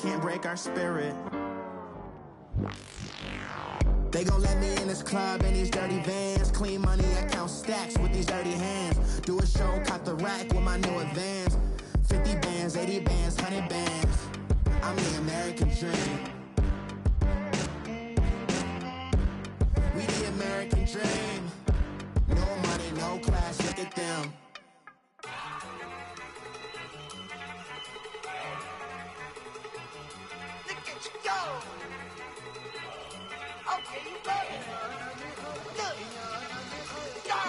can't break our spirit. They gon' let me in this club in these dirty vans. Clean money, I count stacks with these dirty hands. Do a show, caught the rack with my new advance. 50 bands, 80 bands, 100 bands. I'm the American dream. We the American dream. No money, no class, look at them. Look at you go. Okay, you better. Look. Go.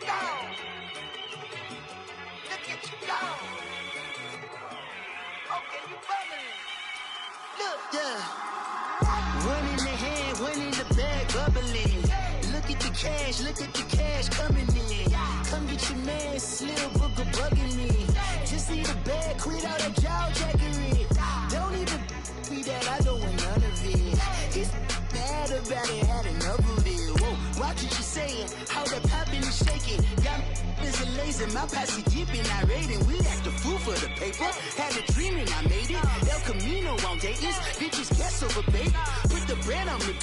Go. Look at you go. Okay, you better. Look. Yeah. One in the hand, one in the bag, bubbling. Look at the cash coming in. Come get your man, Slim Booker bugging me. Just need a bag, quit all that jaw jackery. Don't even be that, I don't want none of it. He's mad about it, had enough of it. Whoa, watch what you saying, how that poppin' and shaking. Got is a laser, my posse deep and irate, and we act a fool for the paper. Had a dream and I made it. El Camino on Dayton's, bitches guess over bait. Put the bread on me,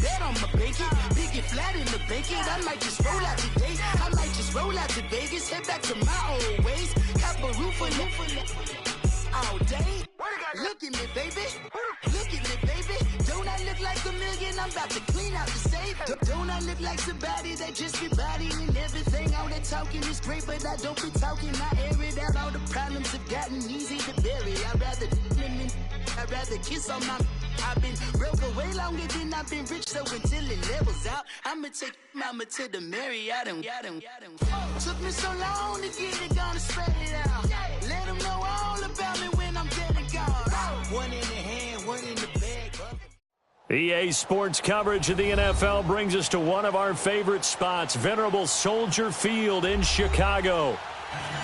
bet on my bacon. Big and flat in the bacon. I might just roll out today. I might just roll out to Vegas, head back to my old ways. Cop a roof for all day. Look at me, baby. Look at me, baby. Don't I look like a million? I'm about to clean out the safe. Don't I look like somebody that just be bodying everything? All that talking is great, but I don't be talking. I air it out. All the problems have gotten easy to bury. I'd rather kiss on my. I've been broke way longer than I've been rich, so until it levels out, I'ma take mama to the Marriott and took me so long to get it, gonna spread it out. Let them know all about me when I'm dead and gone. One in the hand, one in the bag. EA Sports coverage of the NFL brings us to one of our favorite spots, Venerable Soldier Field in Chicago.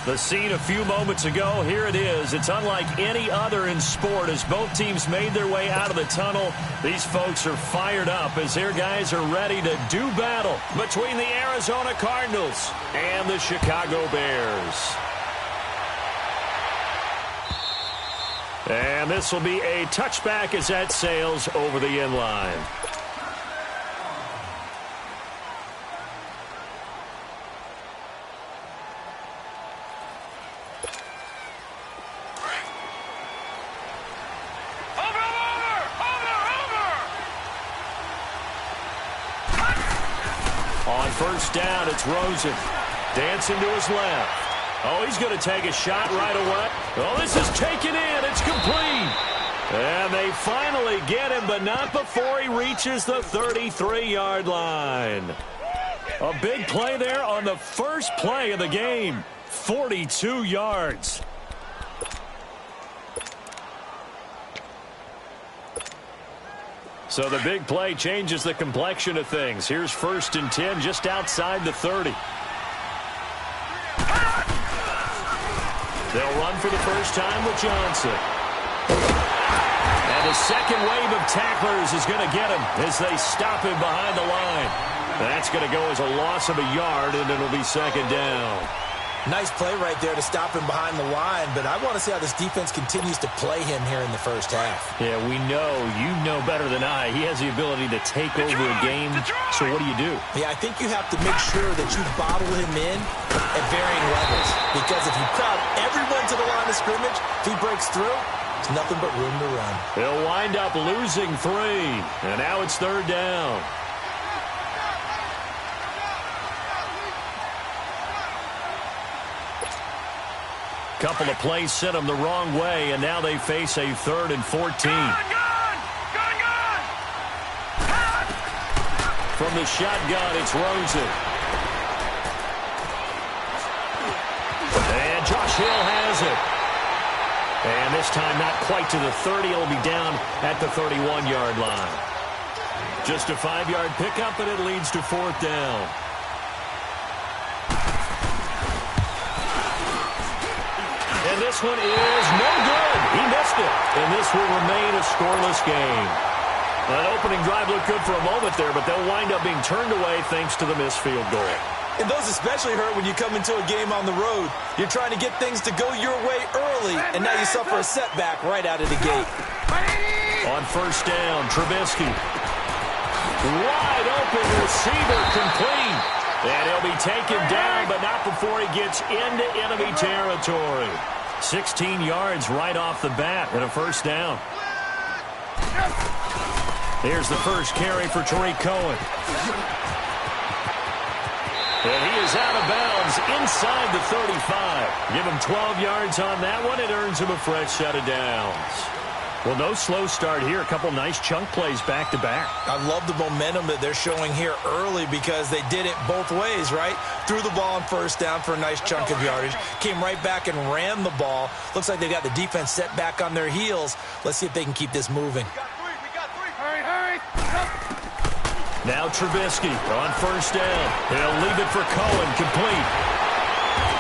The scene a few moments ago, here it is. It's unlike any other in sport as both teams made their way out of the tunnel. These folks are fired up as their guys are ready to do battle between the Arizona Cardinals and the Chicago Bears. And this will be a touchback as that sails over the end line. First down, it's Rosen. Dancing to his left. Oh, he's going to take a shot right away. Oh, this is taken in. It's complete. And they finally get him, but not before he reaches the 33-yard line. A big play there on the first play of the game. 42 yards. So the big play changes the complexion of things. Here's 1st and 10 just outside the 30. They'll run for the first time with Johnson. And the second wave of tacklers is going to get him as they stop him behind the line. That's going to go as a loss of a yard, and it'll be 2nd down. Nice play right there to stop him behind the line, but I want to see how this defense continues to play him here in the first half. Yeah, we know, you know better than I, he has the ability to take over a game, so what do? Yeah, I think you have to make sure that you bottle him in at varying levels, because if you crowd everyone to the line of scrimmage, if he breaks through, it's nothing but room to run. They'll wind up losing 3, and now it's 3rd down. Couple of plays sent them the wrong way, and now they face a 3rd and 14. From the shotgun, it's Rosen. And Josh Hill has it. And this time not quite to the 30. It'll be down at the 31-yard line. Just a 5-yard pickup, and it leads to 4th down. And this one is no good. He missed it. And this will remain a scoreless game. That opening drive looked good for a moment there, but they'll wind up being turned away thanks to the missed field goal. And those especially hurt when you come into a game on the road. You're trying to get things to go your way early, and now you suffer a setback right out of the gate. On first down, Trubisky. Wide open receiver complete. And he'll be taken down, but not before he gets into enemy territory. 16 yards right off the bat and a first down. Here's the first carry for Tariq Cohen. And he is out of bounds inside the 35. Give him 12 yards on that one. It earns him a fresh set of downs. Well, no slow start here. A couple nice chunk plays back-to-back. I love the momentum that they're showing here early because they did it both ways, right? Threw the ball on first down for a nice chunk of yardage. Came right back and ran the ball. Looks like they've got the defense set back on their heels. Let's see if they can keep this moving. Hurry. Now Trubisky on first down. He'll leave it for Cohen, complete.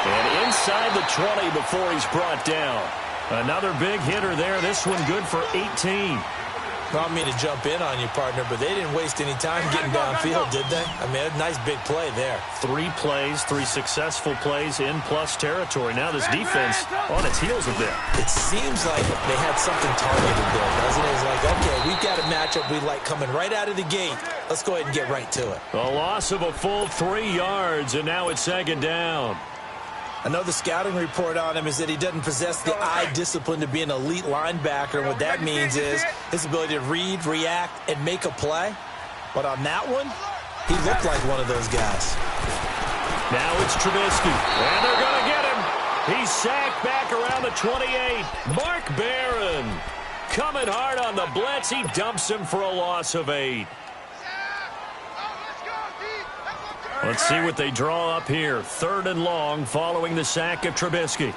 And inside the 20 before he's brought down. Another big hitter there. This one good for 18. I don't mean to jump in on you, partner, but they didn't waste any time getting downfield, did they? I mean, a nice big play there. 3 plays, 3 successful plays in plus territory. Now this defense on its heels a bit. It seems like they had something targeted there, doesn't it? It's like, okay, we've got a matchup we like coming right out of the gate. Let's go ahead and get right to it. A loss of a full 3 yards, and now it's second down. Another scouting report on him is that he doesn't possess the eye discipline to be an elite linebacker. And what that means is his ability to read, react, and make a play. But on that one, he looked like one of those guys. Now it's Trubisky, and they're going to get him. He's sacked back around the 28. Mark Barron coming hard on the blitz. He dumps him for a loss of 8. Let's see what they draw up here. 3rd and long following the sack of Trubisky.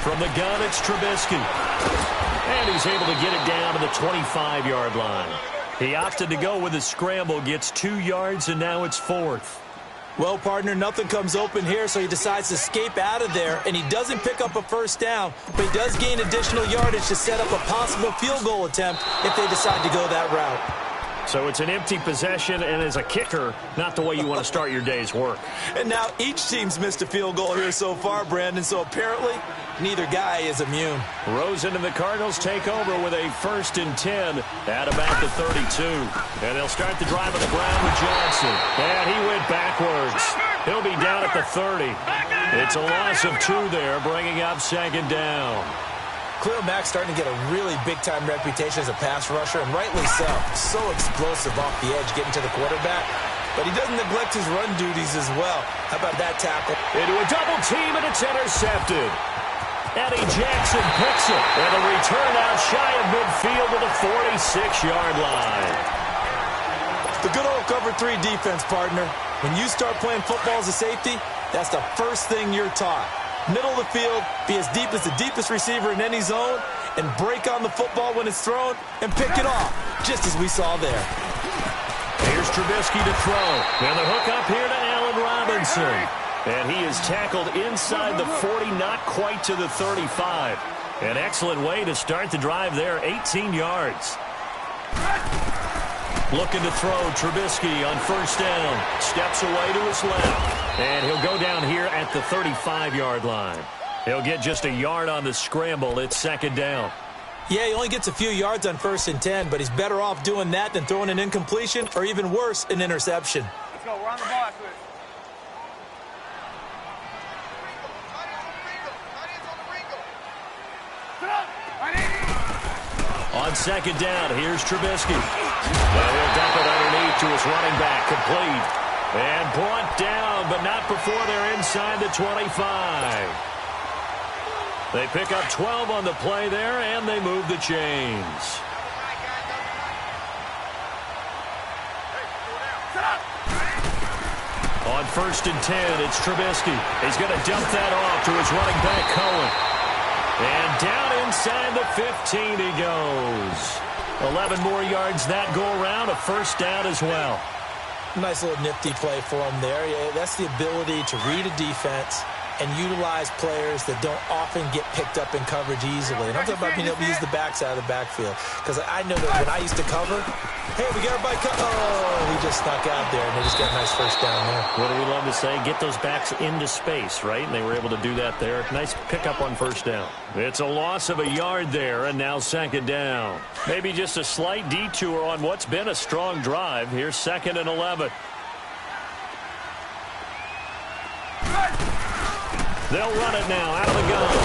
From the gun, it's Trubisky. And he's able to get it down to the 25-yard line. He opted to go with a scramble, gets 2 yards, and now it's 4th. Well, partner, nothing comes open here, so he decides to escape out of there, and he doesn't pick up a first down, but he does gain additional yardage to set up a possible field goal attempt if they decide to go that route. So it's an empty possession, and as a kicker, not the way you want to start your day's work. And now each team's missed a field goal here so far, Brandon, so apparently neither guy is immune. Rosen and the Cardinals take over with a 1st and 10 at about the 32. And they'll start the drive on the ground with Johnson. And he went backwards. He'll be down at the 30. It's a loss of 2 there, bringing up second down. Khalil Mack's starting to get a really big-time reputation as a pass rusher, and rightly so. So explosive off the edge getting to the quarterback. But he doesn't neglect his run duties as well. How about that tackle? Into a double team, and it's intercepted. Eddie Jackson picks it. And a return out shy of midfield to the 46-yard line. The good old cover 3 defense, partner. When you start playing football as a safety, that's the first thing you're taught. Middle of the field, be as deep as the deepest receiver in any zone, and break on the football when it's thrown and pick it off, just as we saw there. Here's Trubisky to throw. And the hook up here to Allen Robinson. And he is tackled inside the 40, not quite to the 35. An excellent way to start the drive there, 18 yards. Looking to throw, Trubisky on first down. Steps away to his left. And he'll go down here at the 35-yard line. He'll get just a yard on the scramble. It's second down. Yeah, he only gets a few yards on 1st and 10, but he's better off doing that than throwing an incompletion or even worse, an interception. Let's go. We're on the ball. On second down, here's Trubisky. Now he'll dump it underneath to his running back, complete. And brought down, but not before they're inside the 25. They pick up 12 on the play there, and they move the chains. On 1st and 10, it's Trubisky. He's going to dump that off to his running back, Cohen. And down inside the 15 he goes. 11 more yards that go around, a first down as well. Nice little nifty play for him there. Yeah, that's the ability to read a defense, and utilize players that don't often get picked up in coverage easily. And I'm talking about being able to use the backs out of the backfield. Because I know that when I used to cover, hey, we got everybody he just snuck out there, and they just got a nice first down there. What do we love to say? Get those backs into space, right? And they were able to do that there. Nice pickup on first down. It's a loss of a yard there, and now second down. Maybe just a slight detour on what's been a strong drive. Here's 2nd and 11. They'll run it now out of the gun.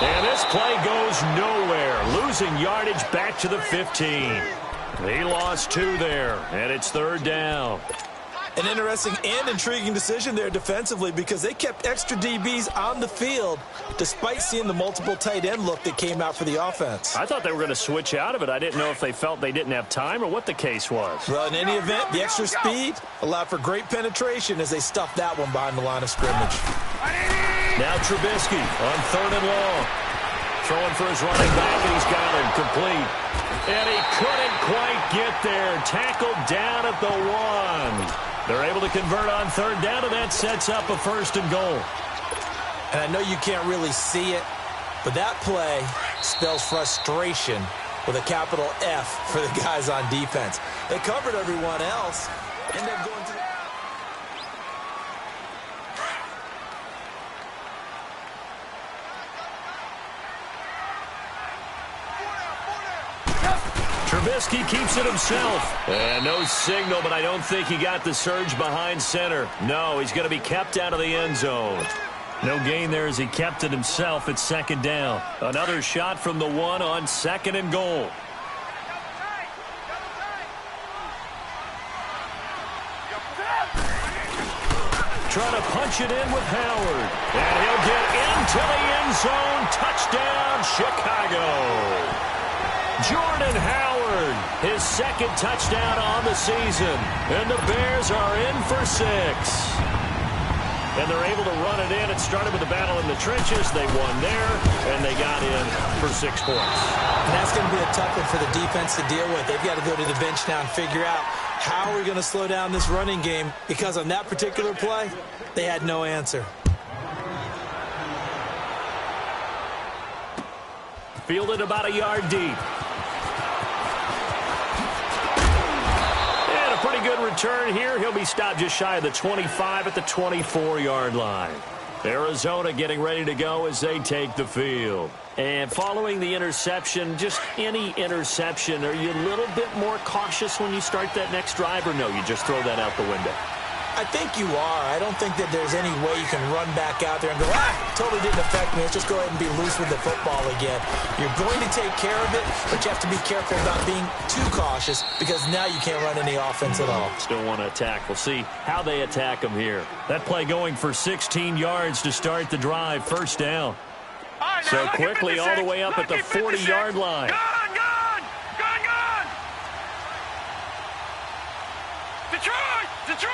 And this play goes nowhere. Losing yardage back to the 15. He lost 2 there, and it's 3rd down. An interesting and intriguing decision there defensively because they kept extra DBs on the field despite seeing the multiple tight end look that came out for the offense. I thought they were going to switch out of it. I didn't know if they felt they didn't have time or what the case was. Well, in any event, the extra speed allowed for great penetration as they stuffed that one behind the line of scrimmage. Now Trubisky on 3rd and long. Throwing for his running back, and he's got him complete. And he couldn't quite get there. Tackled down at the 1. They're able to convert on 3rd down, and that sets up a 1st and goal. And I know you can't really see it, but that play spells frustration with a capital F for the guys on defense. They covered everyone else, end up going to the... Trubisky keeps it himself. And no signal, but I don't think he got the surge behind center. No, he's going to be kept out of the end zone. No gain there as he kept it himself at 2nd down. Another shot from the 1 on 2nd and goal. Trying to punch it in with Howard. And he'll get into the end zone. Touchdown, Chicago. Jordan Howard, his 2nd touchdown on the season. And the Bears are in for 6. And they're able to run it in. It started with the battle in the trenches. They won there, and they got in for 6 points. And that's going to be a tough one for the defense to deal with. They've got to go to the bench now and figure out how we're going to slow down this running game, because on that particular play, they had no answer. Fielded about a yard deep. And a pretty good return here. He'll be stopped just shy of the 25 at the 24-yard line. Arizona getting ready to go as they take the field. And following the interception, just any interception, are you a little bit more cautious when you start that next drive, or no, you just throw that out the window? I think you are. I don't think that there's any way you can run back out there and go, totally didn't affect me. Let's just go ahead and be loose with the football again. You're going to take care of it, but you have to be careful about being too cautious because now you can't run any offense at all. Still want to attack. We'll see how they attack them here. That play going for 16 yards to start the drive. 1st down. So quickly all the way up at the 40-yard line. Gone! Detroit!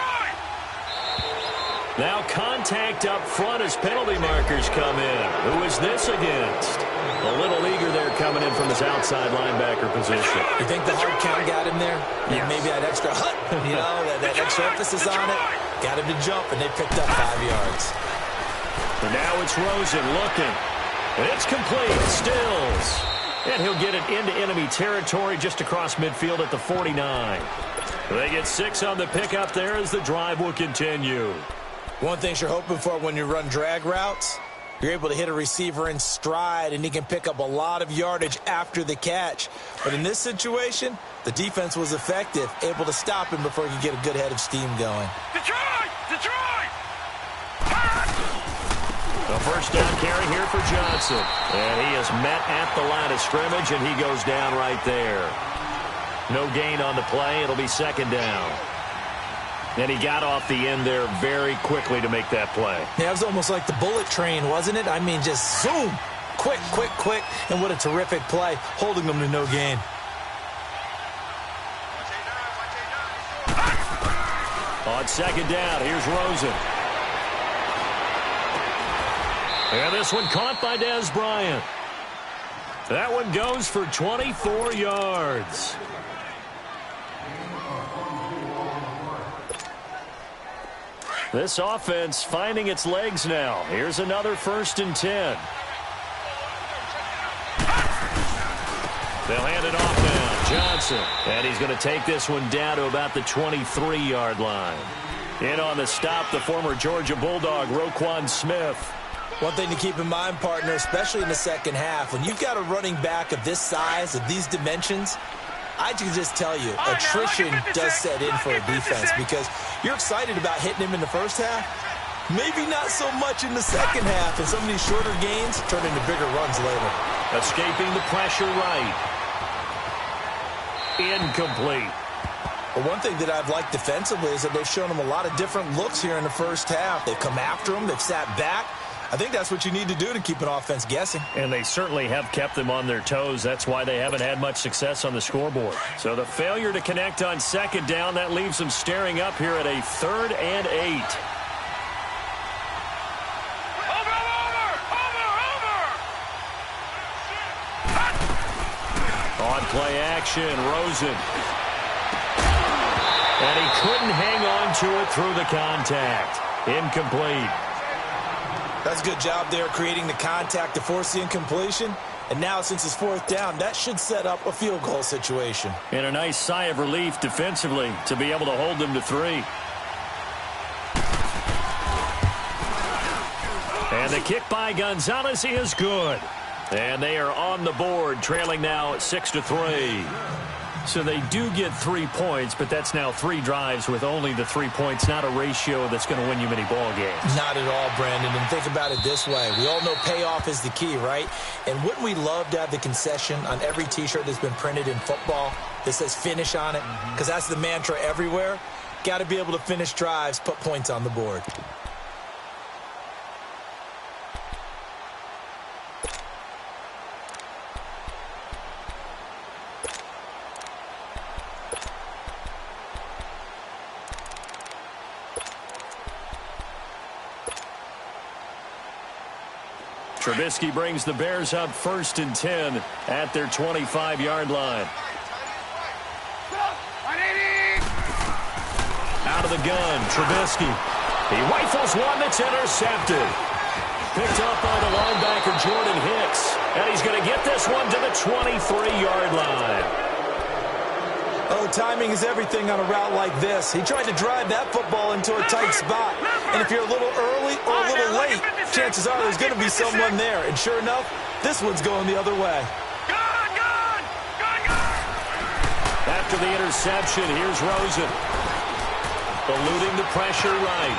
Now contact up front as penalty markers come in. Who is this against? A little eager there coming in from his outside linebacker position. You think the hard count got him there? Yes. Maybe that extra that extra emphasis on it. Got him to jump, and they picked up 5 yards. And now it's Rosen looking. And it's complete. Stills. And he'll get it into enemy territory just across midfield at the 49. They get 6 on the pickup there as the drive will continue. One thing you're hoping for when you run drag routes, you're able to hit a receiver in stride, and he can pick up a lot of yardage after the catch. But in this situation, the defense was effective, able to stop him before he could get a good head of steam going. Detroit! A 1st down carry here for Johnson. And he is met at the line of scrimmage, and he goes down right there. No gain on the play. It'll be 2nd down. And he got off the end there very quickly to make that play. Yeah, it was almost like the bullet train, wasn't it? I mean, just zoom. Quick. And what a terrific play, holding them to no gain. On 2nd down, here's Rosen. And this one caught by Dez Bryant. That one goes for 24 yards. This offense finding its legs now. Here's another 1st and 10. They'll hand it off now. Johnson. And he's going to take this one down to about the 23-yard line. In on the stop, the former Georgia Bulldog, Roquan Smith. One thing to keep in mind, partner, especially in the second half, when you've got a running back of this size, of these dimensions, I can just tell you, attrition does set in for a defense because you're excited about hitting him in the first half. Maybe not so much in the second half, and some of these shorter gains turn into bigger runs later. Escaping the pressure right. Incomplete. But one thing that I've liked defensively is that they've shown him a lot of different looks here in the first half. They've come after him. They've sat back. I think that's what you need to do to keep an offense guessing. And they certainly have kept them on their toes. That's why they haven't had much success on the scoreboard. So the failure to connect on 2nd down, that leaves them staring up here at a 3rd and 8. On play action, Rosen. And he couldn't hang on to it through the contact. Incomplete. That's a good job there creating the contact to force the incompletion. And now since it's 4th down, that should set up a field goal situation. And a nice sigh of relief defensively to be able to hold them to 3. And the kick by Gonzalez is good. And they are on the board, trailing now 6-3. So they do get 3 points, but that's now 3 drives with only the 3 points, not a ratio that's going to win you many ball games. Not at all, Brandon. And think about it this way. We all know payoff is the key, right? And wouldn't we love to have the concession on every T-shirt that's been printed in football that says finish on it? Because that's the mantra everywhere. Got to be able to finish drives, put points on the board. Trubisky brings the Bears up 1st and 10 at their 25-yard line. Out of the gun, Trubisky. He rifles one that's intercepted. Picked up by the linebacker, Jordan Hicks. And he's going to get this one to the 23-yard line. Oh, timing is everything on a route like this. He tried to drive that football into a tight spot. And if you're a little early or a little late, chances are there's going to be someone there. And sure enough, this one's going the other way. After the interception, here's Rosen. Eluding the pressure right.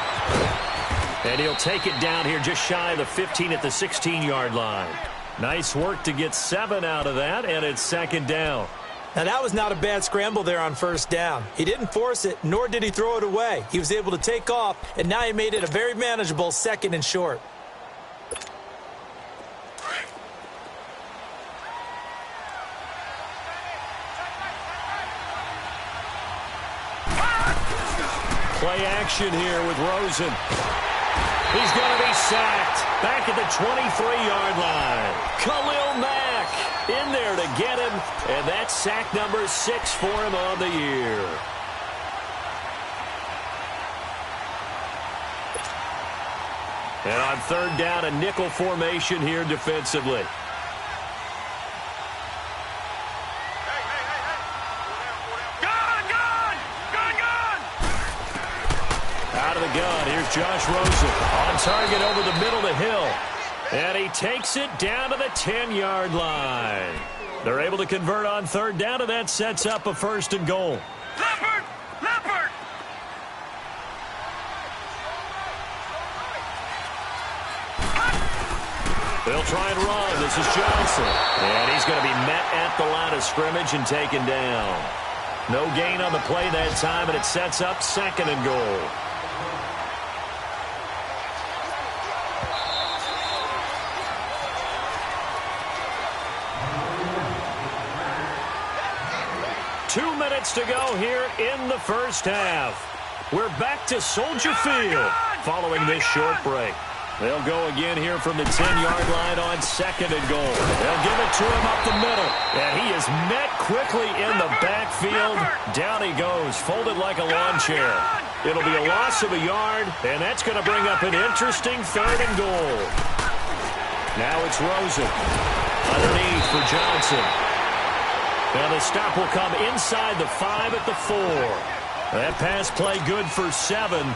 And he'll take it down here just shy of the 15 at the 16-yard line. Nice work to get 7 out of that, and it's 2nd down. Now, that was not a bad scramble there on 1st down. He didn't force it, nor did he throw it away. He was able to take off, and now he made it a very manageable 2nd and short. Play action here with Rosen. He's going to be sacked back at the 23-yard line. Khalil Mack in there to get him, and that's sack number 6 for him on the year. And on 3rd down, a nickel formation here defensively. Out of the gun, here's Josh Rosen. On target over the middle to Hill. And he takes it down to the 10-yard line. They're able to convert on 3rd down, and that sets up a 1st and goal. Leopard! Leopard! They'll try and run. This is Johnson. And he's going to be met at the line of scrimmage and taken down. No gain on the play that time, and it sets up 2nd and goal. Two minutes to go here in the first half. We're back to Soldier Field following this short break. They'll go again here from the 10-yard line on 2nd and goal. They'll give it to him up the middle. And he is met quickly in the backfield. Down he goes, folded like a lawn chair. It'll be a loss of a yard, and that's going to bring up an interesting 3rd and goal. Now it's Rosen. Underneath for Johnson. Now the stop will come inside the 5 at the 4. That pass play good for 7,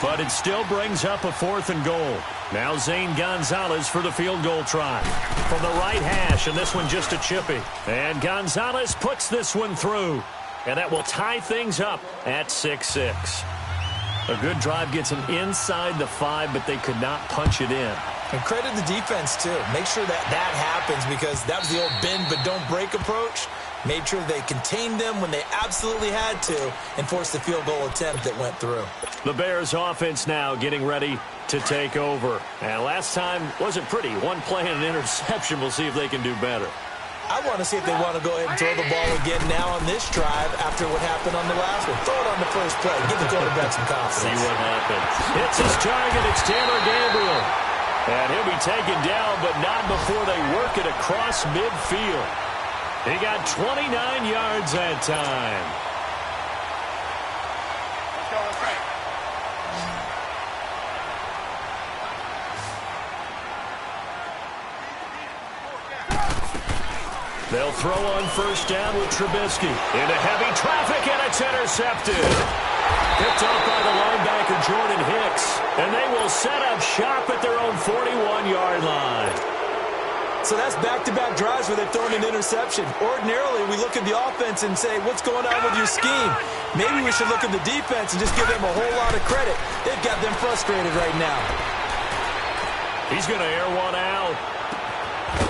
but it still brings up a 4th and goal. Now Zane Gonzalez for the field goal try. From the right hash, and this one just a chippy. And Gonzalez puts this one through. And that will tie things up at 6-6. A good drive gets them inside the 5, but they could not punch it in. And credit the defense, too. Make sure that happens, because that was the old bend but don't break approach. Made sure they contained them when they absolutely had to and forced the field goal attempt that went through. The Bears offense now getting ready to take over. And last time wasn't pretty. One play and an interception. We'll see if they can do better. I want to see if they want to go ahead and throw the ball again now on this drive after what happened on the last one. Throw it on the first play. Give the quarterback some confidence. See what happens. It's his target. It's Taylor Gabriel. And he'll be taken down, but not before they work it across midfield. He got 29 yards that time. They'll throw on first down with Trubisky. Into heavy traffic, and it's intercepted. Picked off by the linebacker, Jordan Hicks. And they will set up shop at their own 41-yard line. So that's back-to-back drives where they've thrown an interception. Ordinarily, we look at the offense and say, what's going on with your scheme? Maybe we should look at the defense and just give them a whole lot of credit. They've got them frustrated right now. He's going to air one out.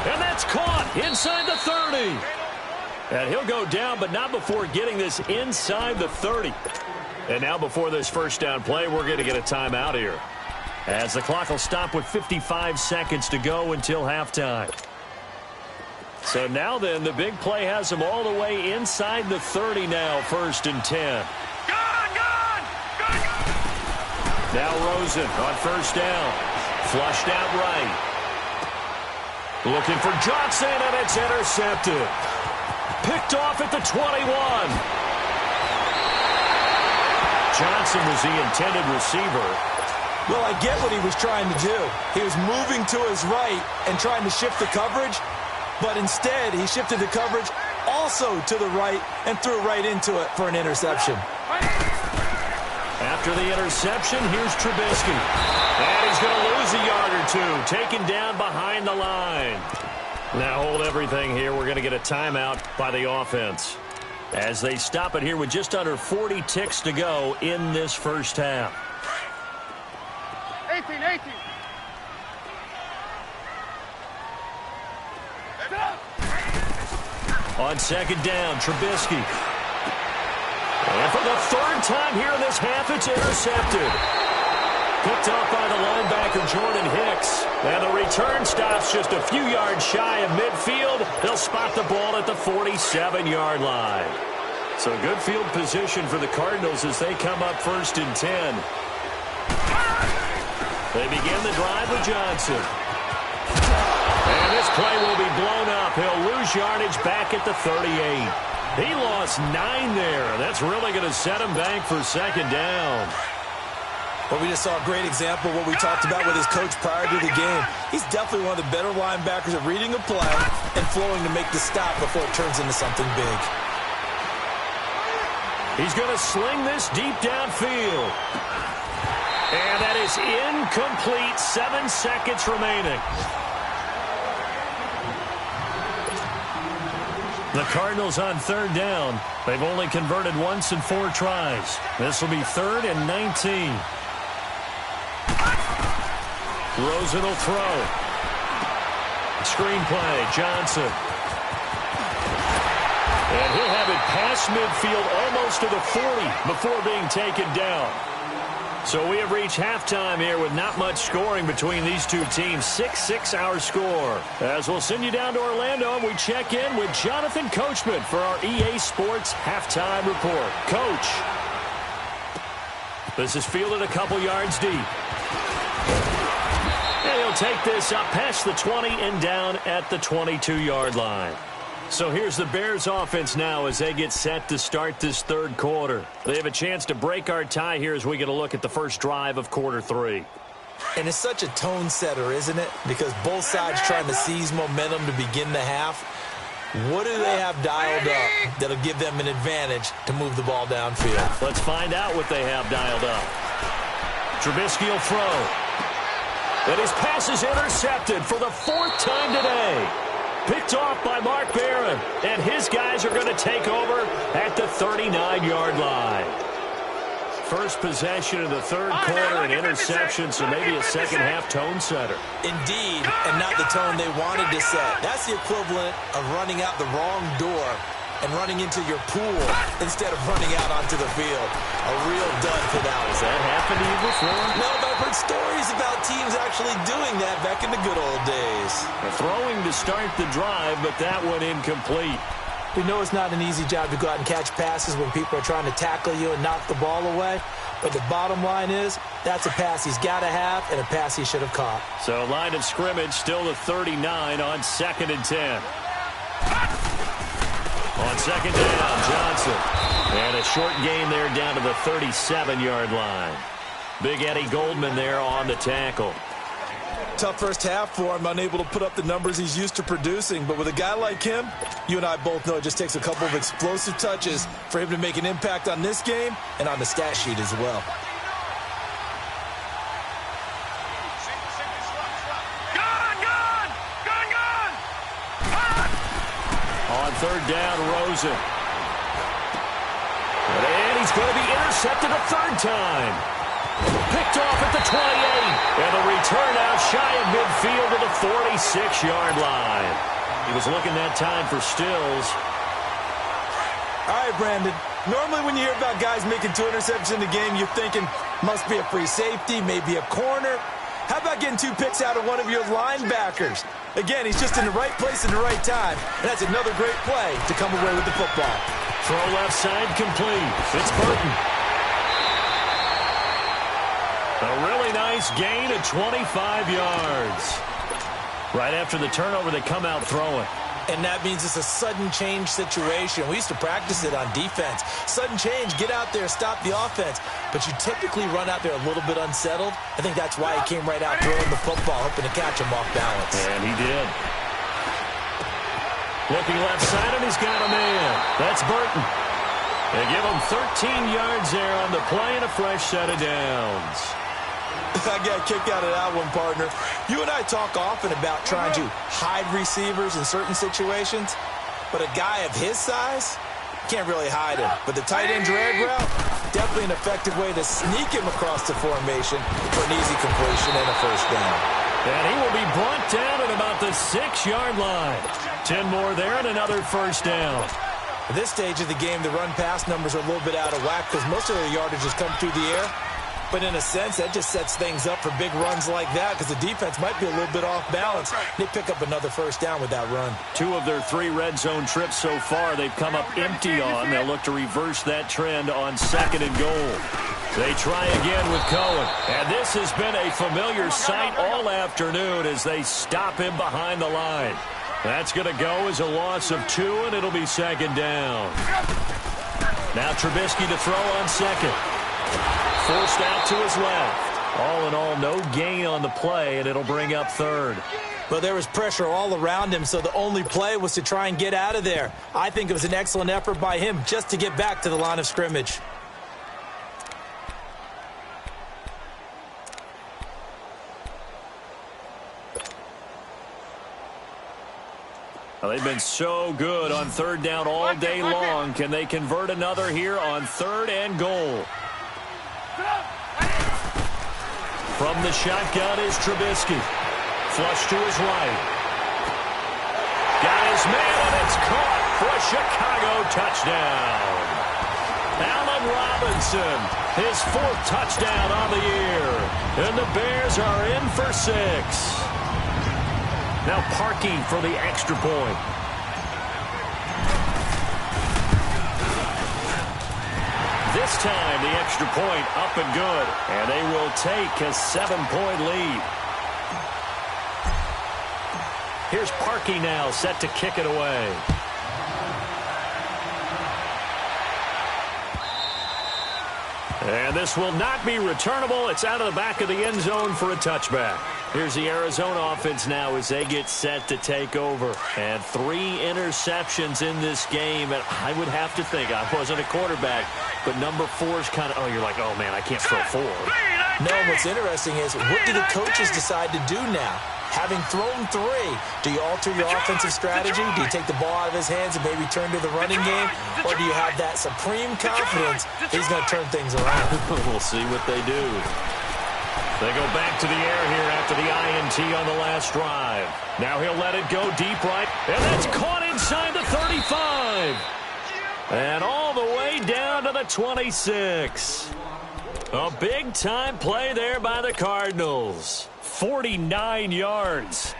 And that's caught inside the 30. And he'll go down, but not before getting this inside the 30. And now before this first down play, we're going to get a timeout here, as the clock will stop with 55 seconds to go until halftime. So now then, the big play has them all the way inside the 30 now, 1st and 10. Now Rosen on first down. Flushed out right. Looking for Johnson, and it's intercepted. Picked off at the 21. Johnson was the intended receiver. Well, I get what he was trying to do. He was moving to his right and trying to shift the coverage, but instead he shifted the coverage also to the right and threw right into it for an interception. After the interception, here's Trubisky. And he's going to lose a yard or two, taken down behind the line. Now hold everything here. We're going to get a timeout by the offense, as they stop it here with just under 40 ticks to go in this first half. 18. On second down, Trubisky. And for the 3rd time here in this half, it's intercepted. Picked off by the linebacker, Jordan Hicks. And the return stops just a few yards shy of midfield. They'll spot the ball at the 47-yard line. So good field position for the Cardinals as they come up 1st and 10. They begin the drive with Johnson. And this play will be blown up. He'll lose yardage back at the 38. He lost 9 there. That's really going to set him back for 2nd down. Well, we just saw a great example of what we talked about with his coach prior to the game. He's definitely one of the better linebackers at reading a play and flowing to make the stop before it turns into something big. He's going to sling this deep downfield. And that is incomplete. 7 seconds remaining. The Cardinals on 3rd down. They've only converted once in 4 tries. This will be 3rd and 19. Rosen will throw. Screen play, Johnson. And he'll have it past midfield almost to the 40 before being taken down. So we have reached halftime here with not much scoring between these two teams. 6-6 our score. As we'll send you down to Orlando, and we check in with Jonathan Coachman for our EA Sports Halftime Report. Coach, this is fielded a couple yards deep. And he'll take this up past the 20 and down at the 22-yard line. So here's the Bears offense now as they get set to start this third quarter. They have a chance to break our tie here as we get a look at the first drive of quarter 3. And it's such a tone setter, isn't it? Because both sides trying to seize momentum to begin the half. What do they have dialed up that'll give them an advantage to move the ball downfield? Let's find out what they have dialed up. Trubisky will throw. And his pass is intercepted for the 4th time today. Picked off by Mark Barron. And his guys are going to take over at the 39-yard line. First possession of the third quarter, an interception, so maybe a second-half tone setter. Indeed, and not the tone they wanted to set. That's the equivalent of running out the wrong door and running into your pool instead of running out onto the field. A real dud for that one. Has that happened to you before? No, but I've heard stories about teams actually doing that back in the good old days. Throwing to start the drive, but that one incomplete. We know it's not an easy job to go out and catch passes when people are trying to tackle you and knock the ball away. But the bottom line is, that's a pass he's got to have and a pass he should have caught. So line of scrimmage still the 39 on 2nd and 10. On 2nd down, Johnson. And a short gain there down to the 37-yard line. Big Eddie Goldman there on the tackle. Tough first half for him, unable to put up the numbers he's used to producing. But with a guy like him, you and I both know it just takes a couple of explosive touches for him to make an impact on this game and on the stat sheet as well. On 3rd down, Rosen. And he's going to be intercepted a 3rd time. Picked off at the 28. And the return out shy of midfield to the 46-yard line. He was looking that time for Stills. All right, Brandon. Normally when you hear about guys making 2 interceptions in the game, you're thinking must be a free safety, maybe a corner. How about getting 2 picks out of one of your linebackers? Again, he's just in the right place at the right time. And that's another great play to come away with the football. Throw left side complete. It's Burton. A really nice gain of 25 yards. Right after the turnover, they come out throwing. And that means it's a sudden change situation. We used to practice it on defense. Sudden change, get out there, stop the offense. But you typically run out there a little bit unsettled. I think that's why he came right out throwing the football, hoping to catch him off balance. And he did. Looking left side, and he's got a man. That's Burton. They give him 13 yards there on the play and a fresh set of downs. I got a kick out of that one, partner. You and I talk often about trying to hide receivers in certain situations, but a guy of his size can't really hide him. But the tight end drag route, definitely an effective way to sneak him across the formation for an easy completion and a first down. And he will be brought down at about the 6-yard line. 10 more there and another first down. At this stage of the game, the run-pass numbers are a little bit out of whack because most of their yardage has come through the air. But in a sense, that just sets things up for big runs like that because the defense might be a little bit off balance. They pick up another first down with that run. 2 of their 3 red zone trips so far they've come up empty on. They'll look to reverse that trend on 2nd and goal. They try again with Cohen. And this has been a familiar sight all afternoon as they stop him behind the line. That's going to go as a loss of 2, and it'll be 2nd down. Now Trubisky to throw on 2nd. Forced out to his left. All in all, no gain on the play, and it'll bring up 3rd. Well, there was pressure all around him, so the only play was to try and get out of there. I think it was an excellent effort by him just to get back to the line of scrimmage. Well, they've been so good on 3rd down all day long. Can they convert another here on 3rd and goal? From the shotgun is Trubisky. Flush to his right. Got his man, and it's caught for a Chicago touchdown. Allen Robinson, his 4th touchdown on the year. And the Bears are in for 6. Now Parkey for the extra point. This time, the extra point up and good. And they will take a 7-point lead. Here's Parkey now set to kick it away. And this will not be returnable. It's out of the back of the end zone for a touchback. Here's the Arizona offense now as they get set to take over. And 3 interceptions in this game. And I would have to think, I wasn't a quarterback, but number 4 is kind of, you're like, oh, man, I can't throw 4. No, what's interesting is, what do the coaches decide to do now? Having thrown 3, do you alter your offensive strategy? Do you take the ball out of his hands and maybe turn to the running game? Or do you have that supreme confidence he's going to turn things around? We'll see what they do. They go back to the air here after the INT on the last drive. Now he'll let it go deep right. And that's caught inside the 35. And all the way down to the 26. A big-time play there by the Cardinals. 49 yards.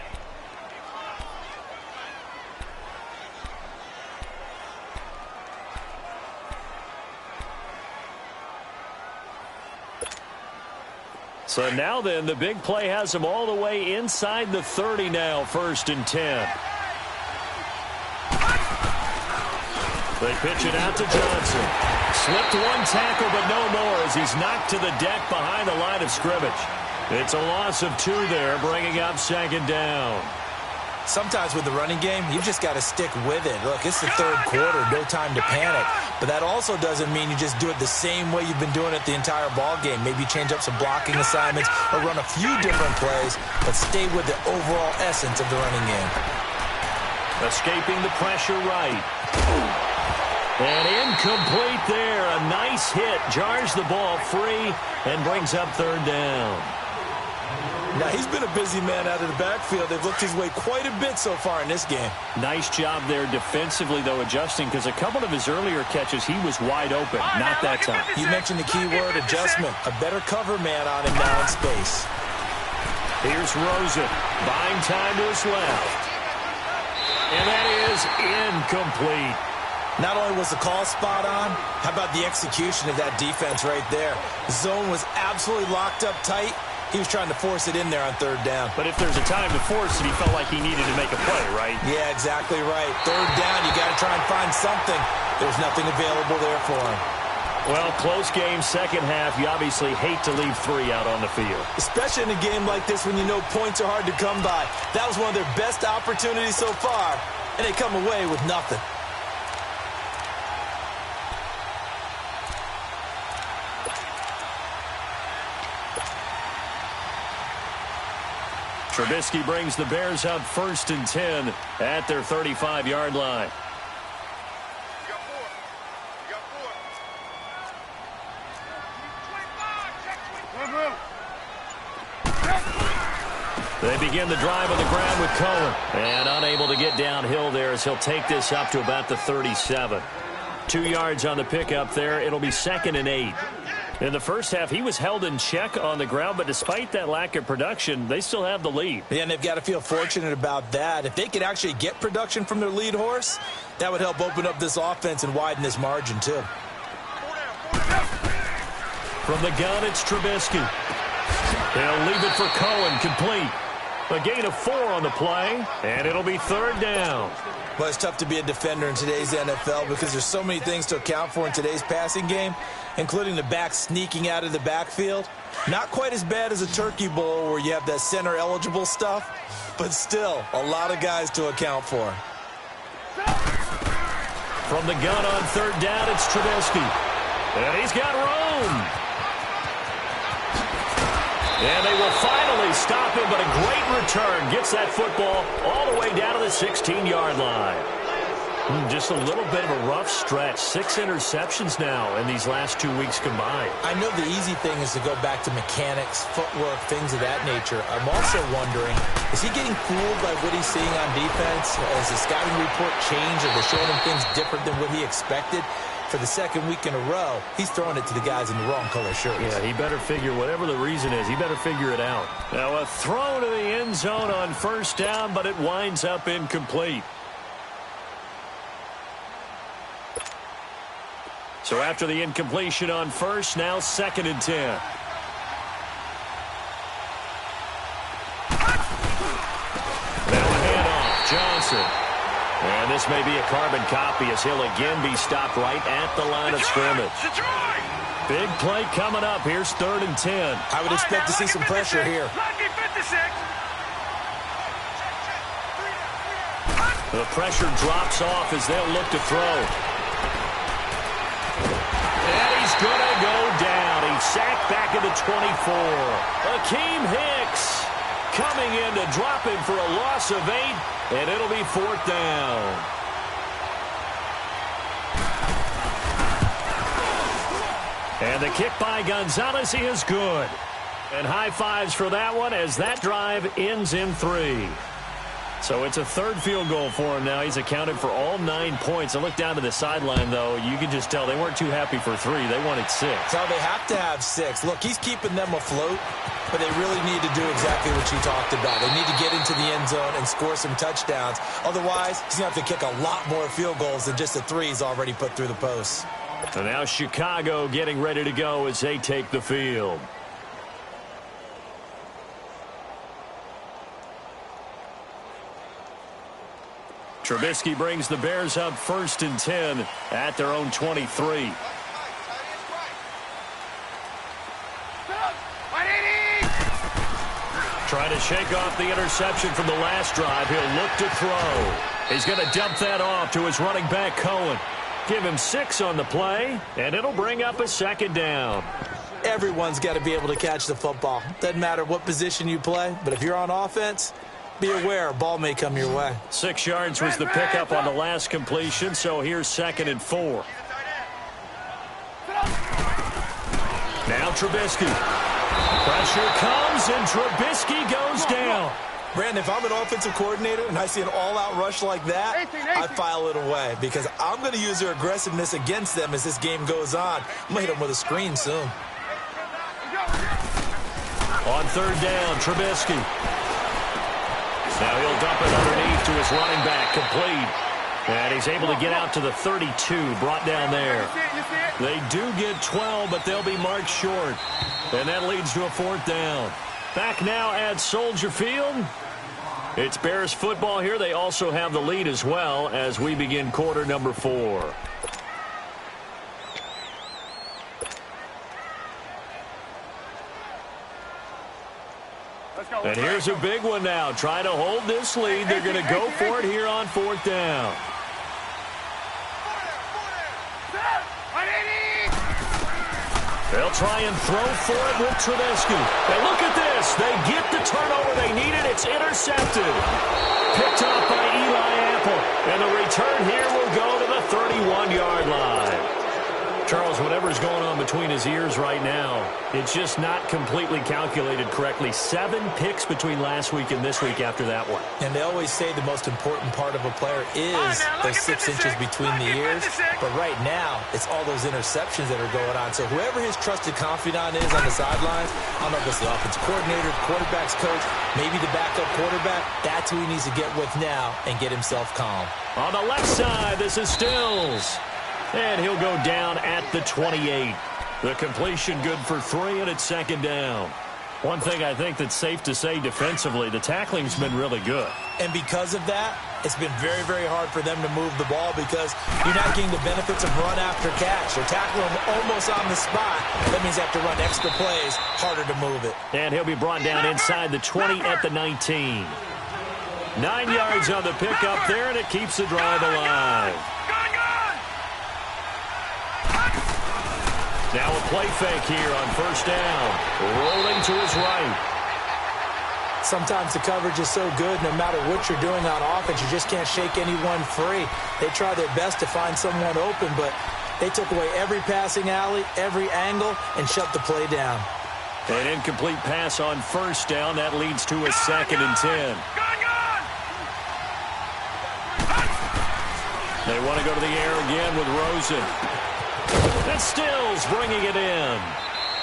So now then, the big play has them all the way inside the 30 now, 1st and 10. They pitch it out to Johnson. Slipped 1 tackle, but no more as he's knocked to the deck behind the line of scrimmage. It's a loss of 2 there, bringing up 2nd down. Sometimes with the running game, you just got to stick with it. Look, it's the 3rd quarter, no time to panic. But that also doesn't mean you just do it the same way you've been doing it the entire ball game. Maybe change up some blocking assignments or run a few different plays, but stay with the overall essence of the running game. Escaping the pressure right. And incomplete there. A nice hit. Jars the ball free and brings up 3rd down. Now, he's been a busy man out of the backfield. They've looked his way quite a bit so far in this game. Nice job there defensively, though, adjusting, because a couple of his earlier catches, he was wide open. Not that time. You mentioned the key word, adjustment. A better cover man on him now in space. Here's Rosen. Buying time to his left. And that is incomplete. Not only was the call spot on, how about the execution of that defense right there? The zone was absolutely locked up tight. He was trying to force it in there on 3rd down. But if there's a time to force it, he felt like he needed to make a play, right? Yeah, exactly right. 3rd down, you got to try and find something. There's nothing available there for him. Well, close game, 2nd half. You obviously hate to leave 3 out on the field. Especially in a game like this when you know points are hard to come by. That was one of their best opportunities so far, and they come away with nothing. Trubisky brings the Bears up 1st and 10 at their 35-yard line. They begin the drive on the ground with Cohen. And unable to get downhill there as he'll take this up to about the 37. 2 yards on the pickup there. It'll be 2nd and 8. In the first half, he was held in check on the ground, but despite that lack of production, they still have the lead. Yeah, and they've got to feel fortunate about that. If they could actually get production from their lead horse, that would help open up this offense and widen this margin, too. From the gun, it's Trubisky. They'll leave it for Cohen, complete. A gain of 4 on the play, and it'll be 3rd down. Well, it's tough to be a defender in today's NFL because there's so many things to account for in today's passing game, including the back sneaking out of the backfield. Not quite as bad as a turkey bowl where you have that center-eligible stuff, but still a lot of guys to account for. From the gun on 3rd down, it's Trubisky. And he's got room. And they will finally stop him, but a great return. Gets that football all the way down to the 16-yard line. Just a little bit of a rough stretch. 6 interceptions now in these last 2 weeks combined. I know the easy thing is to go back to mechanics, footwork, things of that nature. I'm also wondering, is he getting fooled by what he's seeing on defense? Has the scouting report changed? Are they showing him things different than what he expected? For the 2nd week in a row, he's throwing it to the guys in the wrong color shirts. Yeah, he better figure, whatever the reason is, he better figure it out. Now a throw to the end zone on 1st down, but it winds up incomplete. So after the incompletion on 1st, now 2nd and 10. Now a handoff, Johnson. And this may be a carbon copy as he'll again be stopped right at the line of scrimmage. Big play coming up. Here's 3rd and 10. I would expect to see some pressure here. The pressure drops off as they'll look to throw. And he's going to go down. He's sacked back at the 24. Akeem Hicks coming in to drop him for a loss of 8, and it'll be 4th down. And the kick by Gonzalez is good. And high fives for that one as that drive ends in 3. So it's a 3rd field goal for him now. He's accounted for all 9 points. I look down to the sideline, though. You can just tell they weren't too happy for 3. They wanted 6. So they have to have 6. Look, he's keeping them afloat, but they really need to do exactly what you talked about. They need to get into the end zone and score some touchdowns. Otherwise, he's going to have to kick a lot more field goals than just the 3 he's already put through the posts. So now Chicago getting ready to go as they take the field. Trubisky brings the Bears up 1st and 10 at their own 23. Trying to shake off the interception from the last drive. He'll look to throw. He's going to dump that off to his running back, Cohen. Give him 6 on the play, and it'll bring up a 2nd down. Everyone's got to be able to catch the football. Doesn't matter what position you play, but if you're on offense, be aware, a ball may come your way. 6 yards was the pickup on the last completion, so here's 2nd and 4. Now Trubisky. Pressure comes, and Trubisky goes down. Brandon, if I'm an offensive coordinator and I see an all-out rush like that, I file it away because I'm going to use their aggressiveness against them as this game goes on. I'm going to hit them with a screen soon. On 3rd down, Trubisky. Now he'll dump it underneath to his running back, complete. And he's able to get out to the 32, brought down there. They do get 12, but they'll be marked short. And that leads to a 4th down. Back now at Soldier Field. It's Bears football here. They also have the lead as well as we begin quarter number 4. And here's a big one now. Trying to hold this lead. They're going to go for it here on 4th down. They'll try and throw for it with Trubisky. And look at this. They get the turnover they needed. It's intercepted. Picked off by Eli Apple. And the return here will go to the 31-yard line. Charles, whatever's going on between his ears right now, it's just not completely calculated correctly. 7 picks between last week and this week after that one. And they always say the most important part of a player is those 6 inches between the ears. But right now, it's all those interceptions that are going on. So whoever his trusted confidant is on the sidelines, I don't know if it's the offensive coordinator, quarterback's coach, maybe the backup quarterback, that's who he needs to get with now and get himself calm. On the left side, this is Stills. And he'll go down at the 28. The completion good for 3, and it's 2nd down. One thing I think that's safe to say defensively, the tackling's been really good. And because of that, it's been very, very hard for them to move the ball because you're not getting the benefits of run after catch. They're tackling them almost on the spot. That means they have to run extra plays, harder to move it. And he'll be brought down inside the 20 at the 19. 9 yards on the pickup there, and it keeps the drive alive. Now a play fake here on 1st down. Rolling to his right. Sometimes the coverage is so good, no matter what you're doing on offense, you just can't shake anyone free. They try their best to find someone open, but they took away every passing alley, every angle, and shut the play down. An incomplete pass on 1st down. That leads to a 2nd and 10. They want to go to the air again with Rosen. And Stills bringing it in.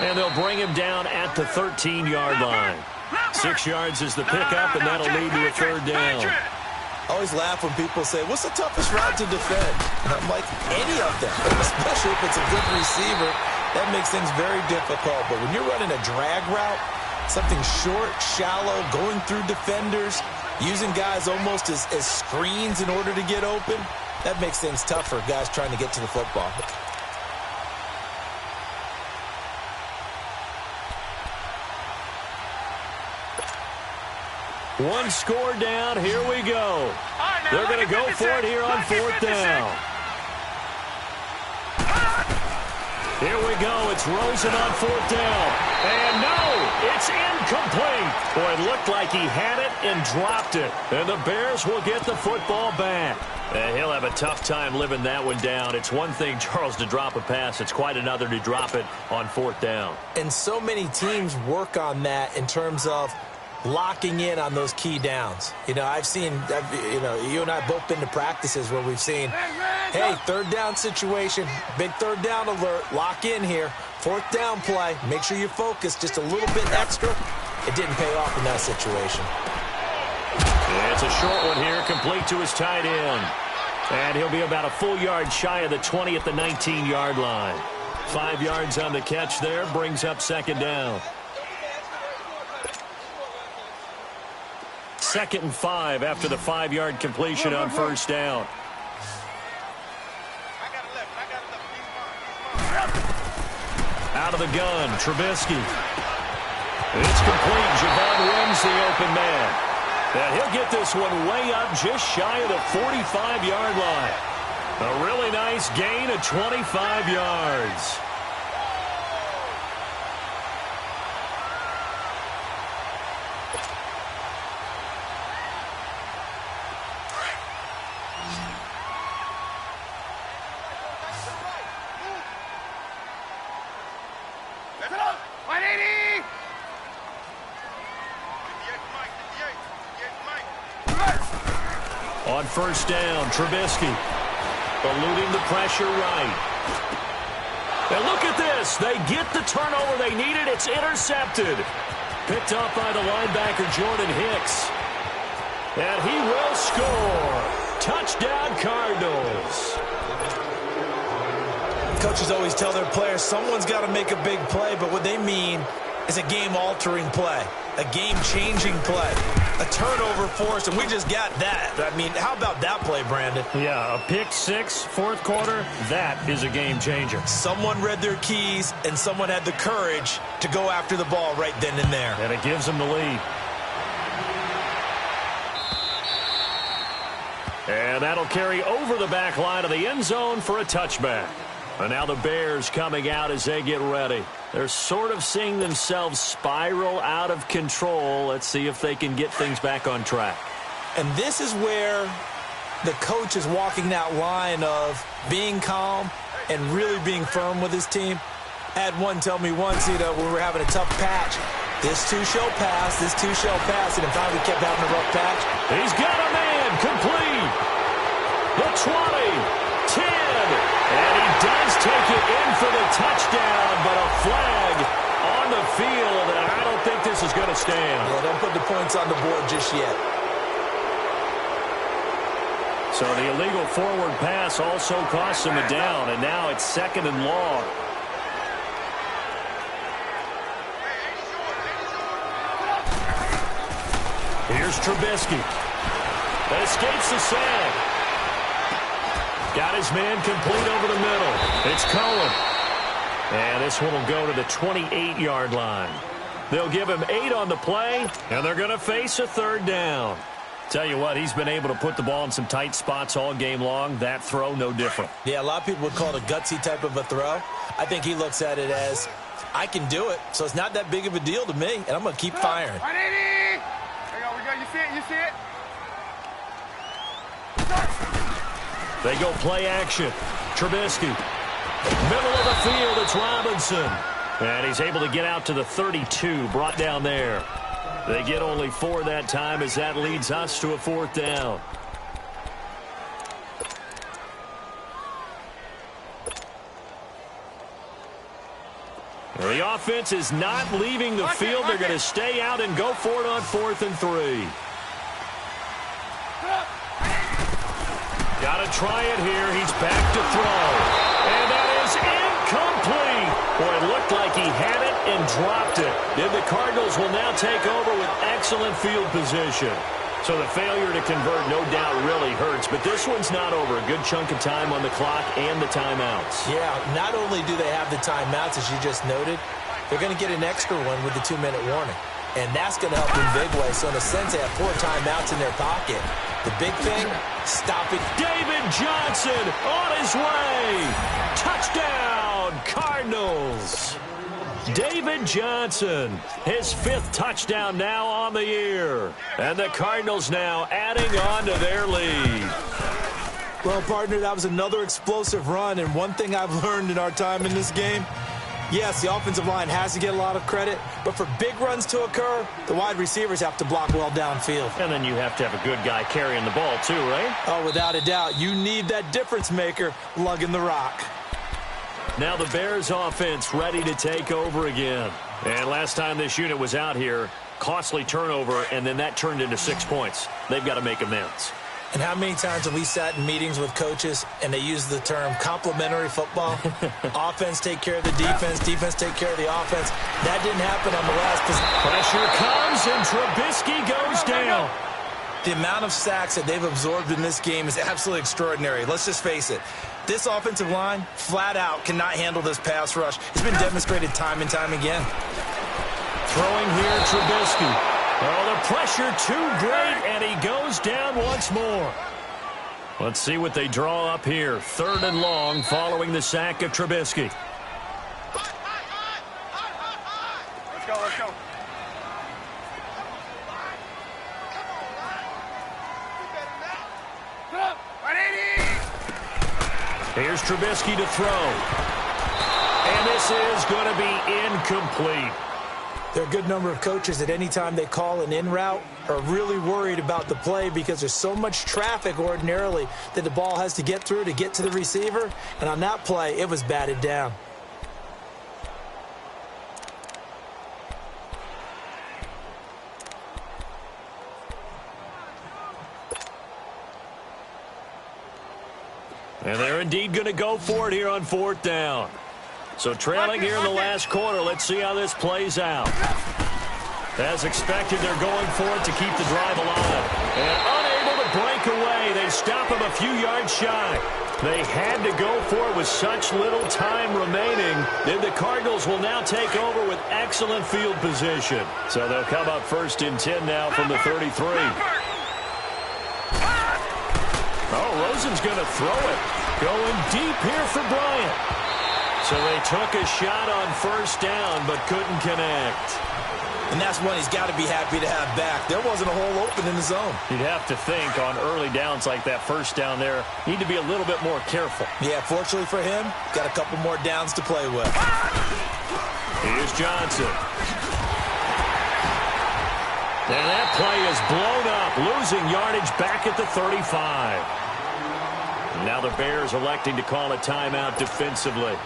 And they'll bring him down at the 13-yard line. 6 yards is the pickup, and that'll lead to a 3rd down. I always laugh when people say, what's the toughest route to defend? And I'm like, any of them, especially if it's a good receiver. That makes things very difficult. But when you're running a drag route, something short, shallow, going through defenders, using guys almost as screens in order to get open, that makes things tough for guys trying to get to the football. One score down. Here we go. They're going to go for it here on fourth down. Here we go. It's Rosen on fourth down. And no, it's incomplete. Boy, it looked like he had it and dropped it. And the Bears will get the football back. And he'll have a tough time living that one down. It's one thing, Charles, to drop a pass. It's quite another to drop it on fourth down. And so many teams work on that in terms of locking in on those key downs. You know, you and I have both been to practices where we've seen, hey, third down situation, big third down alert, lock in here, fourth down play, make sure you focus just a little bit extra. It didn't pay off in that situation. Yeah, it's a short one here, complete to his tight end. And he'll be about a full yard shy of the 20 at the 19-yard line. 5 yards on the catch there, brings up second down. 2nd and 5 after the 5-yard completion on first down. Out of the gun, Trubisky. It's complete. Javon wins the open man. And he'll get this one way up just shy of the 45-yard line. A really nice gain of 25 yards. On first down, Trubisky eluding the pressure right. And look at this. They get the turnover they needed. It's intercepted. Picked up by the linebacker, Jordan Hicks. And he will score. Touchdown, Cardinals. Coaches always tell their players someone's got to make a big play, but what they mean is a game-altering play, a game-changing play, a turnover force, and we just got that. I mean, how about that play, Brandon? Yeah, a pick six, fourth quarter, that is a game changer. Someone read their keys, and someone had the courage to go after the ball right then and there. And it gives them the lead. And that'll carry over the back line of the end zone for a touchback. And now the Bears coming out as they get ready. They're sort of seeing themselves spiral out of control. Let's see if they can get things back on track. And this is where the coach is walking that line of being calm and really being firm with his team. I had one tell me once, when we were having a tough patch, this too shall pass, this too shall pass, and in fact we kept having a rough patch. He's got a man complete. The 20, 10, and he does take it in for the touchdown, but a flag on the field, and I don't think this is going to stand. Yeah, don't put the points on the board just yet. So the illegal forward pass also costs him a down, and now it's 2nd and long. Here's Trubisky. Escapes the sack. Got his man complete over the middle. It's Cohen. And this one will go to the 28-yard line. They'll give him 8 on the play, and they're going to face a third down. Tell you what, he's been able to put the ball in some tight spots all game long. That throw, no different. Yeah, a lot of people would call it a gutsy type of a throw. I think he looks at it as, I can do it, so it's not that big of a deal to me, and I'm going to keep firing. There we go. You see it? You see it? They go play action. Trubisky. Middle of the field, it's Robinson. And he's able to get out to the 32, brought down there. They get only 4 that time as that leads us to a fourth down. The offense is not leaving the field. They're going to stay out and go for it on 4th and 3. Got to try it here. He's back to throw. And that is incomplete. Boy, it looked like he had it and dropped it. And the Cardinals will now take over with excellent field position. So the failure to convert, no doubt, really hurts. But this one's not over. A good chunk of time on the clock and the timeouts. Yeah, not only do they have the timeouts, as you just noted, they're going to get an extra one with the 2-minute warning. and that's going to help in big ways. So in a sense, they have 4 timeouts in their pocket. The big thing, stopping. David Johnson on his way. Touchdown, Cardinals. David Johnson, his 5th touchdown now on the year. And the Cardinals now adding on to their lead. Well, partner, that was another explosive run, and one thing I've learned in our time in this game, yes, the offensive line has to get a lot of credit, but for big runs to occur, the wide receivers have to block well downfield. And then you have to have a good guy carrying the ball too, right? Oh, without a doubt. You need that difference maker lugging the rock. Now the Bears offense ready to take over again. And last time this unit was out here, costly turnover, and then that turned into 6 points. They've got to make amends. And how many times have we sat in meetings with coaches and they use the term complementary football? Offense take care of the defense, defense take care of the offense. That didn't happen on the last possession. Pressure comes, and Trubisky goes down. The amount of sacks that they've absorbed in this game is absolutely extraordinary. Let's just face it. This offensive line, flat out, cannot handle this pass rush. It's been demonstrated time and time again. Throwing here, Trubisky. Oh, the pressure too great, and he goes down once more. Let's see what they draw up here. 3rd and long following the sack of Trubisky. Let's go, let's go. Here's Trubisky to throw. And this is going to be incomplete. There are a good number of coaches at any time they call an in route are really worried about the play because there's so much traffic ordinarily that the ball has to get through to get to the receiver. And on that play, it was batted down. And they're indeed going to go for it here on 4th down. So trailing here in the last quarter, let's see how this plays out. As expected, they're going for it to keep the drive alive. And unable to break away, they stop him a few yards shy. They had to go for it with such little time remaining. Then the Cardinals will now take over with excellent field position. So they'll come up 1st and 10 now from the 33. Oh, Rosen's going to throw it. Going deep here for Bryant. So they took a shot on 1st down, but couldn't connect. And that's one he's got to be happy to have back. There wasn't a hole open in the zone. You'd have to think on early downs like that 1st down there, need to be a little bit more careful. Yeah, fortunately for him, got a couple more downs to play with. Here's Johnson. And that play is blown up, losing yardage back at the 35. Now the Bears electing to call a timeout defensively,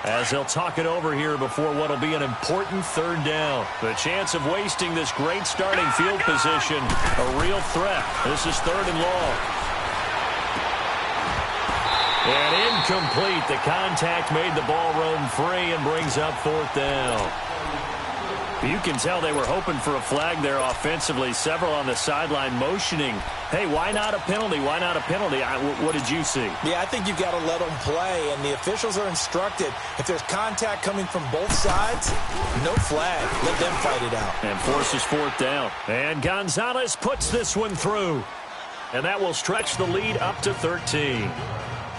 as they'll talk it over here before what will be an important 3rd down. The chance of wasting this great starting field position, a real threat. This is 3rd and long. And incomplete. The contact made the ball roam free and brings up 4th down. You can tell they were hoping for a flag there offensively. Several on the sideline motioning, hey, why not a penalty? Why not a penalty? What did you see? Yeah, I think you've got to let them play, and the officials are instructed. If there's contact coming from both sides, no flag. Let them fight it out. And forces 4th down. And Gonzalez puts this one through. And that will stretch the lead up to 13.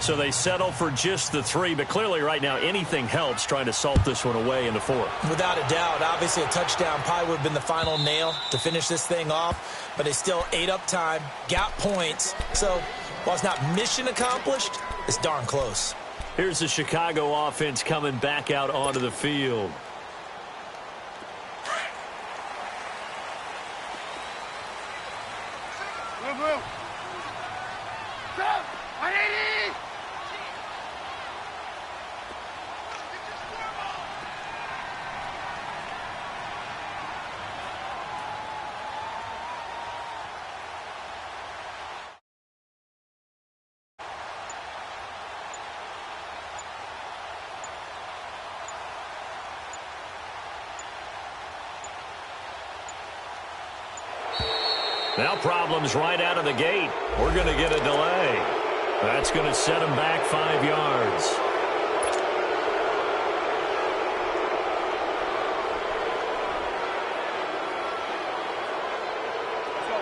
So they settle for just the 3, but clearly right now anything helps trying to salt this one away in the 4th. Without a doubt, obviously a touchdown probably would have been the final nail to finish this thing off, but they still ate up time, got points. So while it's not mission accomplished, it's darn close. Here's the Chicago offense coming back out onto the field. Blue, blue. Stop! 180! Now problems right out of the gate. We're going to get a delay. That's going to set him back 5 yards.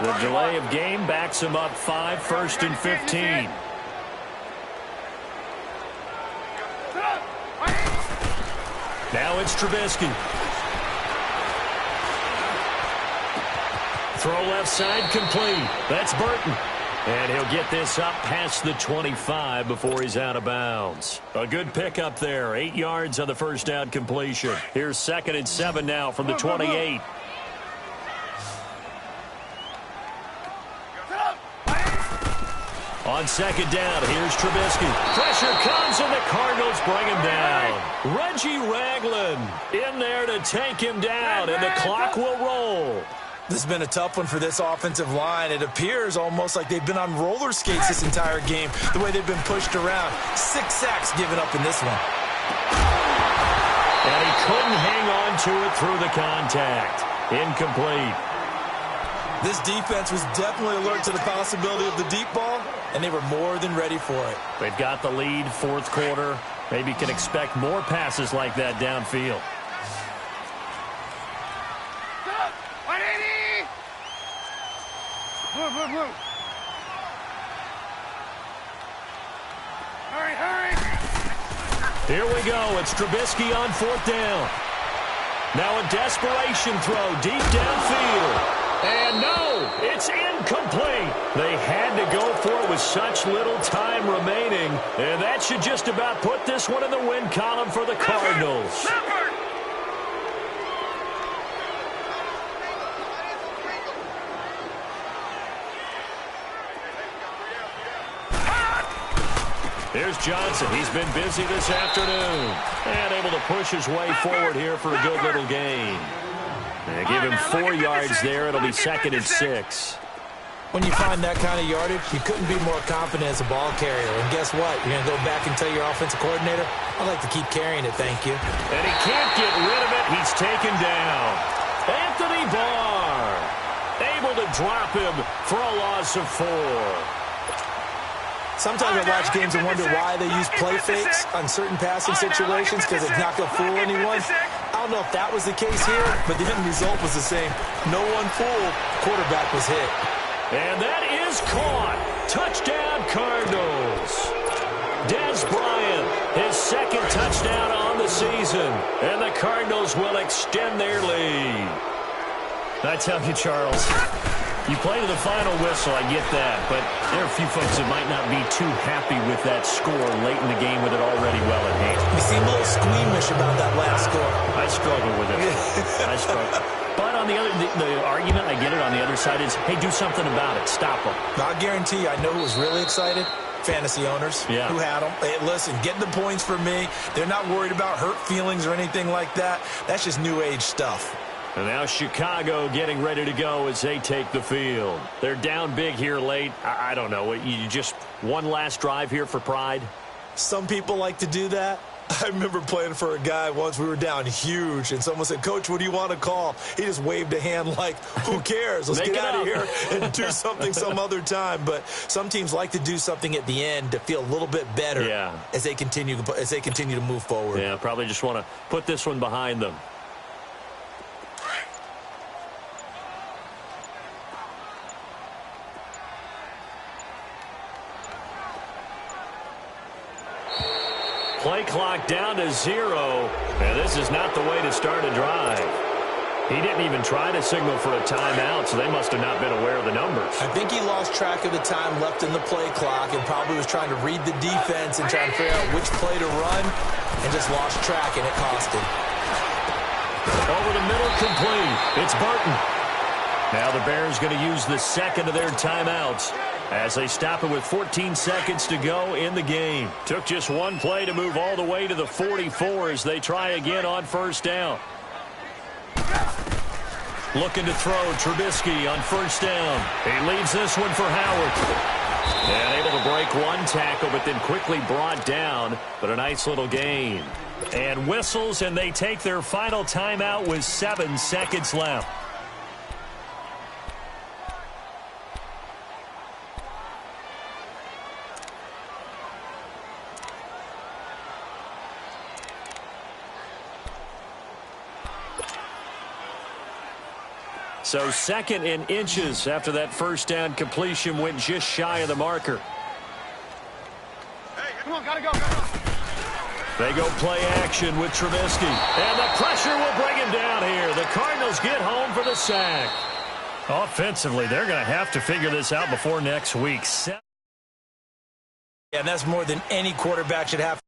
The delay of game backs him up 5, 1st and 15. Now it's Trubisky. Throw left side complete. That's Burton. And he'll get this up past the 25 before he's out of bounds. A good pickup there. 8 yards on the first down completion. Here's 2nd and 7 now from the 28. On 2nd down, here's Trubisky. Pressure comes, and the Cardinals bring him down. Reggie Ragland in there to take him down, and the clock will roll. This has been a tough one for this offensive line. It appears almost like they've been on roller skates this entire game, the way they've been pushed around. 6 sacks given up in this one. And he couldn't hang on to it through the contact. Incomplete. This defense was definitely alert to the possibility of the deep ball, and they were more than ready for it. They've got the lead, 4th quarter. Maybe can expect more passes like that downfield. Blue. Hurry. Here we go. It's Trubisky on 4th down. Now a desperation throw deep downfield. And no, it's incomplete. They had to go for it with such little time remaining. And that should just about put this one in the win column for the Cardinals. Here's Johnson. He's been busy this afternoon. And able to push his way forward here for a good little gain. They give him 4 yards there. It'll be 2nd and 6. When you find that kind of yardage, you couldn't be more confident as a ball carrier. And guess what? You're going to go back and tell your offensive coordinator, I'd like to keep carrying it, thank you. And he can't get rid of it. He's taken down. Anthony Barr able to drop him for a loss of 4. Sometimes I watch games and wonder why they use play fakes on certain passing situations because it's not going to fool anyone. I don't know if that was the case here, but the end result was the same. No one fooled. Quarterback was hit. And that is caught. Touchdown, Cardinals. Dez Bryant, his 2nd touchdown on the season. And the Cardinals will extend their lead. I tell you, Charles, you play to the final whistle, I get that, but there are a few folks that might not be too happy with that score late in the game with it already well at hand. You seem a little squeamish about that last score. I struggle with it. I struggle. But on the argument, I get it, on the other side is, hey, do something about it. Stop them. I guarantee you, I know who was really excited. Fantasy owners who had them. Hey, listen, get the points for me. They're not worried about hurt feelings or anything like that. That's just new age stuff. And now Chicago getting ready to go as they take the field. They're down big here late. I don't know. You just one last drive here for pride? Some people like to do that. I remember playing for a guy once. We were down huge, and someone said, Coach, what do you want to call? He just waved a hand like, who cares? Let's get out of here and do something some other time. But some teams like to do something at the end to feel a little bit better as they continue to move forward. Yeah, probably just want to put this one behind them. Play clock down to 0. And this is not the way to start a drive. He didn't even try to signal for a timeout, so they must have not been aware of the numbers. I think he lost track of the time left in the play clock and probably was trying to read the defense and trying to figure out which play to run and just lost track, and it cost him. Over the middle, complete. It's Burton. Now the Bears going to use the 2nd of their timeouts as they stop it with 14 seconds to go in the game. Took just one play to move all the way to the 44 as they try again on 1st down. Looking to throw Trubisky on 1st down. He leaves this one for Howard. And able to break one tackle, but then quickly brought down. But a nice little gain. And whistles, and they take their final timeout with 7 seconds left. So 2nd in inches after that first down completion went just shy of the marker. Hey, come on, gotta go, gotta go. They go play action with Trubisky. And the pressure will bring him down here. The Cardinals get home for the sack. Offensively, they're going to have to figure this out before next week. And that's more than any quarterback should have.